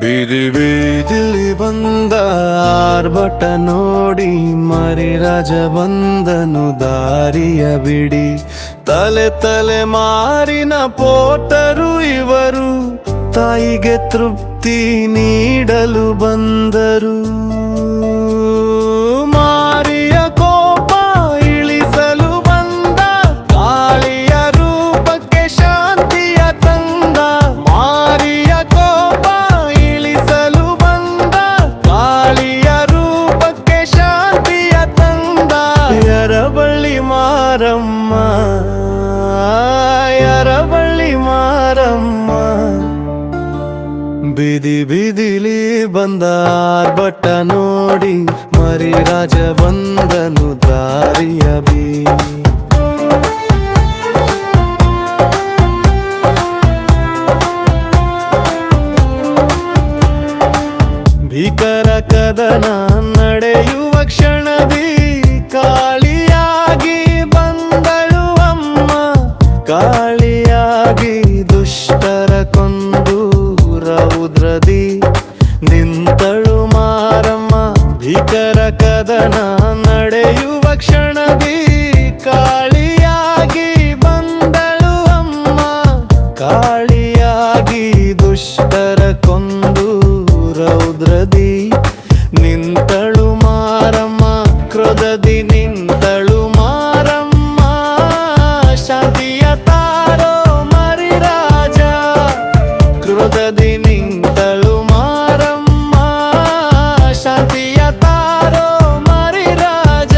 ಬೀದಿ ಬೀದಿಲಿ ಬಂದ ಆರ್ಭಟ ನೋಡಿ ಮರಿರಾಜ ಬಂದನು ದಾರಿಯ ಬಿಡಿ. ತಲೆ ತಲೆ ಮಾರಿನ ಪೋಟರು ಇವರು, ತಾಯಿಗೆ ತೃಪ್ತಿ ನೀಡಲು ಬಂದರು. ಮಾರಿಯ ಕೋಪ ಇಳಿಸಲು ಬಂದ, ಕಾಳಿಯ ರೂಪಕ್ಕೆ ಶಾಂತಿಯ ತಂದ. ಮಾರಿಯ ಕೋಪ ಇಳಿಸಲು ಬಂದ, ಕಾಳಿಯ ರೂಪಕ್ಕೆ ಶಾಂತಿಯ ತಂದ. ಯರಬಳ್ಳಿ ಮಾರಮ್ಮ, ಯರಬಳ್ಳಿ ಮಾರಮ್ಮ. ಬೀದಿ ಬೀದಿಲಿ ಬಂದ ಆರ್ಭಟ ನೋಡಿ ಮರಿರಾಜ ಬಂದನು ದಾರಿಯ ಬೀದಿ. ಭೀಕರ ಕದನ ನಡೆಯುವ ಕ್ಷಣದಿ ಕಾಳಿಯಾಗಿ ಬಂದಳು ಅಮ್ಮ. ಕಾಳಿಯಾಗಿ ದುಷ್ಟರ ಕೊಂದು ರೌದ್ರದಿ ನಿಂತಳು ಮಾರಮ್ಮ. ಭೀಕರ ಕದನ ನಡೆಯುವ ಕ್ಷಣದಿ ಕಾಳಿಯಾಗಿ ಬಂದಳು ಅಮ್ಮ. ಕಾಳಿಯಾಗಿ ದುಷ್ಟರ ಕೊಂದು ರೌದ್ರದಿ ನಿಂತಳು ಮಾರಮ್ಮ. ಕ್ರೋಧದಿ ನಿಂತಳು ಮಾರಮ್ಮ. ಶಾಂತಿಯ ತಾರೋ ಮರಿರಾಜ, ಕ್ರೋಧದಿ ನಿಂತಳು ಮಾರಮ್ಮ. ಶಾಂತಿಯ ತಾರೋ ಮರಿರಾಜ.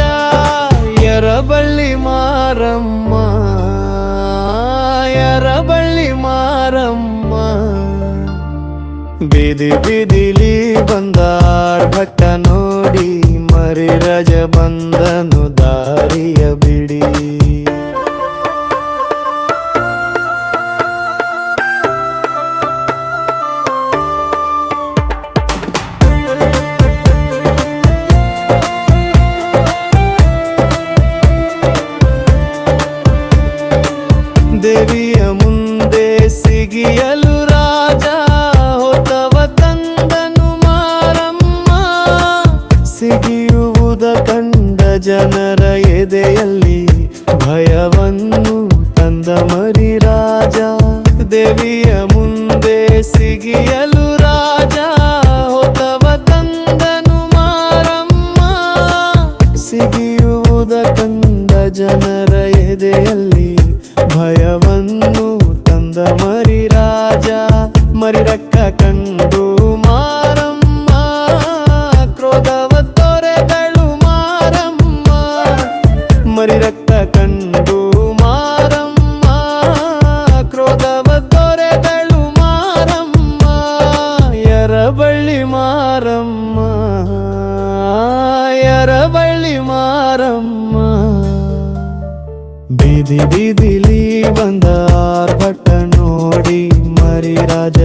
ಯರಬಳ್ಳಿ ಮಾರಮ್ಮ, ಯರಬಳ್ಳಿ ಮಾರಮ್ಮ. ಬೀದಿ ಬೀದಿಲಿ ಬಂದ ಆರ್ಭಟ ನೋಡಿ ಮರಿರಾಜ ಬಂದನು ದಾರಿಯ ಬಿಡಿ. ದೇವಿಯ ಮುಂದೆ ಸಿಗಿಯಲು ರಾಜ ಹೊತ್ತವ ತಂದನು ಮಾರಮ್ಮ. ಸಿಗಿಯುವುದ ಕಂಡ ಜನರ ಎದೆಯಲ್ಲಿ ಭಯವನ್ನು ತಂದ ಮರಿರಾಜ. ದೇವಿಯ ಮುಂದೆ ಸಿಗಿಯಲು ರಾಜ ಹೊತ್ತವ ತಂದನು ಮಾರಮ್ಮ. ಸಿಗಿಯುವುದ ಕಂಡ ಜನರ ಎದೆಯಲ್ಲಿ ಭಯವನ್ನು ತಂದ ಮರಿರಾಜ. ಮರಿರಕ್ಕ ಕಂಡು ಮಾರಮ್ಮ, ಕ್ರೋಧವ ತೊರೆದಳು ಮಾರಮ್ಮ. ಮರಿರಕ್ಕ ಕಂಡು ಮಾರಮ್ಮ, ಕ್ರೋಧವ ತೊರೆದಳು ಮಾರಮ್ಮ. ಯರಬಳ್ಳಿ ಮಾರಮ್ಮ, ಯರಬಳ್ಳಿ ಮಾರಮ್ಮ. ಬೀದಿ ಬೀದಿಲಿ ಬಂದ ಆರ್ಭಟ ನೋಡಿ ಮರಿರಾಜ